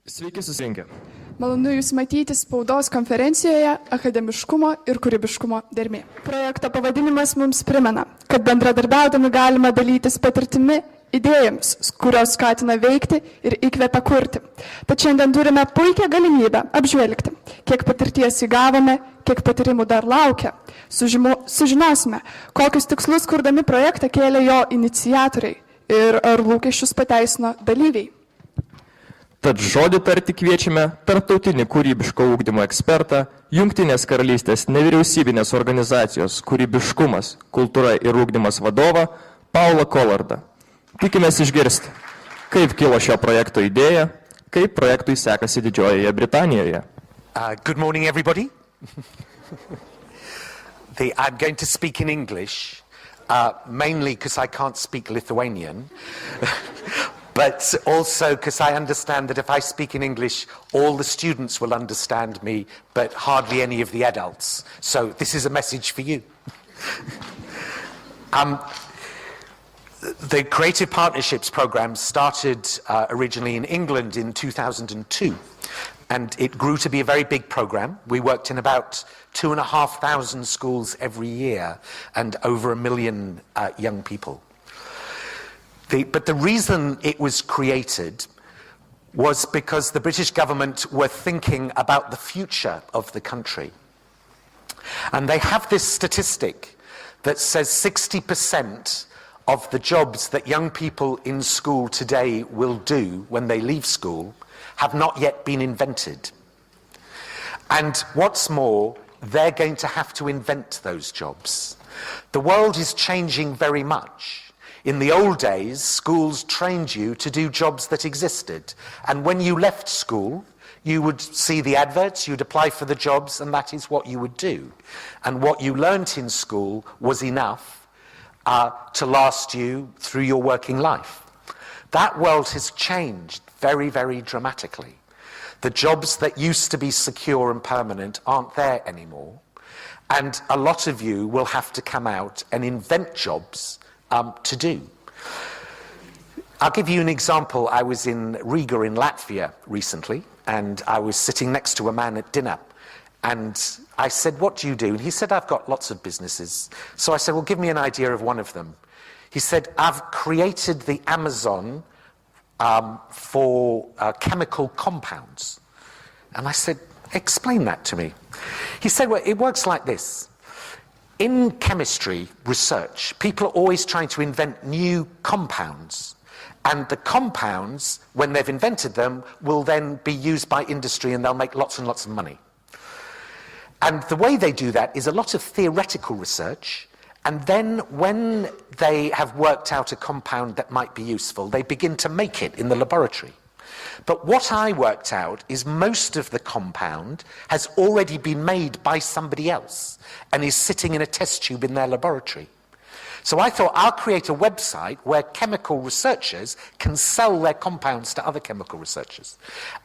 Sveiki susirinkę. Malonu Jūs matyti spaudos konferencijoje akademiškumo ir kūrybiškumo dermė. Projekto pavadinimas mums primena, kad bendradarbiaudami galima dalytis patirtimi, idėjomis, kurios skatina veikti ir įkvepia kurti. Tad šiandien turime puikią galimybę apžvelgti, kiek patirties įgavome, kiek patyrimų dar laukia. Sužinosime, kokius tikslus kurdami projektą kėlė jo iniciatoriai ir ar lūkesčius pateisino dalyviai. Tad žodį tarti kviečiame tarptautinį kūrybiško ugdymo ekspertą, Jungtinės Karalystės nevyriausybinės organizacijos Kūrybiškumas, kultūra ir ugdymas vadovą Paulo Collardą. Tikimės išgirsti, kaip kilo šio projekto idėja, kaip projektui sekasi Didžiojoje Britanijoje. Good morning, everybody. I'm going to speak in English, mainly because I can't speak Lithuanian. But also because I understand that if I speak in English, all the students will understand me, but hardly any of the adults. So this is a message for you. The Creative Partnerships program started originally in England in 2002, and it grew to be a very big program. We worked in about 2,500 schools every year and over 1 million young people. But the reason it was created was because the British government were thinking about the future of the country. And they have this statistic that says 60% of the jobs that young people in school today will do when they leave school have not yet been invented. And what's more, they're going to have to invent those jobs. The world is changing very much. In the old days, schools trained you to do jobs that existed. And when you left school, you would see the adverts, you'd apply for the jobs, and that is what you would do. And what you learnt in school was enough to last you through your working life. That world has changed very, very dramatically. The jobs that used to be secure and permanent aren't there anymore. And a lot of you will have to come out and invent jobs to do. I'll give you an example. I was in Riga in Latvia recently, and I was sitting next to a man at dinner, and I said, "What do you do?" And he said, "I've got lots of businesses." So I said, "Well, give me an idea of one of them." He said, "I've created the Amazon for chemical compounds." And I said, "Explain that to me." He said, "Well, it works like this. In chemistry research, people are always trying to invent new compounds. And the compounds, when they've invented them, will then be used by industry and they'll make lots and lots of money. And the way they do that is a lot of theoretical research. And then when they have worked out a compound that might be useful, they begin to make it in the laboratory. But what I worked out is most of the compound has already been made by somebody else and is sitting in a test tube in their laboratory. So I thought I'll create a website where chemical researchers can sell their compounds to other chemical researchers.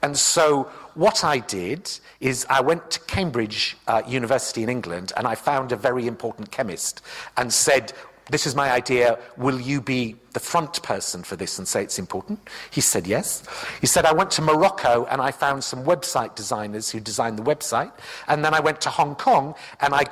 And so what I did is I went to Cambridge University in England, and I found a very important chemist and said, "This is my idea, will you be the front person for this and say it's important?" He said yes. He said, "I went to Morocco and I found some website designers who designed the website, and then I went to Hong Kong and I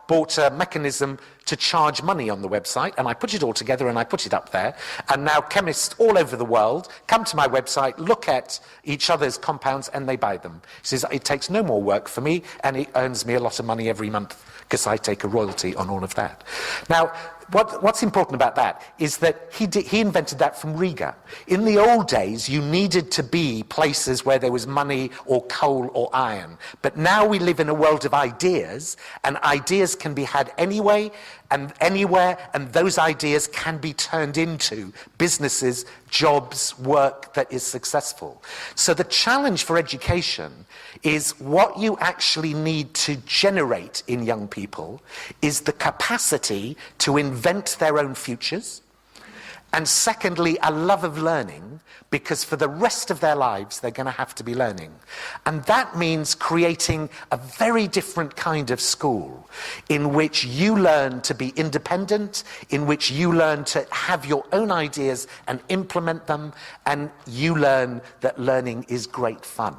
bought a mechanism to charge money on the website, and I put it all together and I put it up there, and now chemists all over the world come to my website, look at each other's compounds, and they buy them." He says, "It takes no more work for me, and it earns me a lot of money every month because I take a royalty on all of that." Now, what's important about that is that he invented that from Riga. In the old days, you needed to be places where there was money or coal or iron. But now we live in a world of ideas, and ideas can be had anyway and anywhere, and those ideas can be turned into businesses, jobs, work that is successful. So the challenge for education is what you actually need to generate in young people is the capacity to invent their own futures And secondly, a love of learning, because for the rest of their lives, they're going to have to be learning. And that means creating a very different kind of school in which you learn to be independent, in which you learn to have your own ideas and implement them, and you learn that learning is great fun.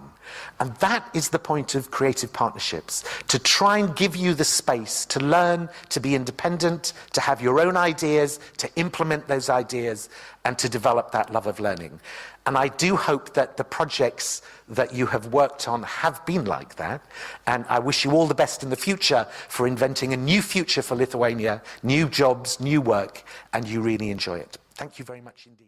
And that is the point of creative partnerships, to try and give you the space to learn, to be independent, to have your own ideas, to implement those ideas, and to develop that love of learning. And I do hope that the projects that you have worked on have been like that. And I wish you all the best in the future for inventing a new future for Lithuania, new jobs, new work, and you really enjoy it. Thank you very much indeed.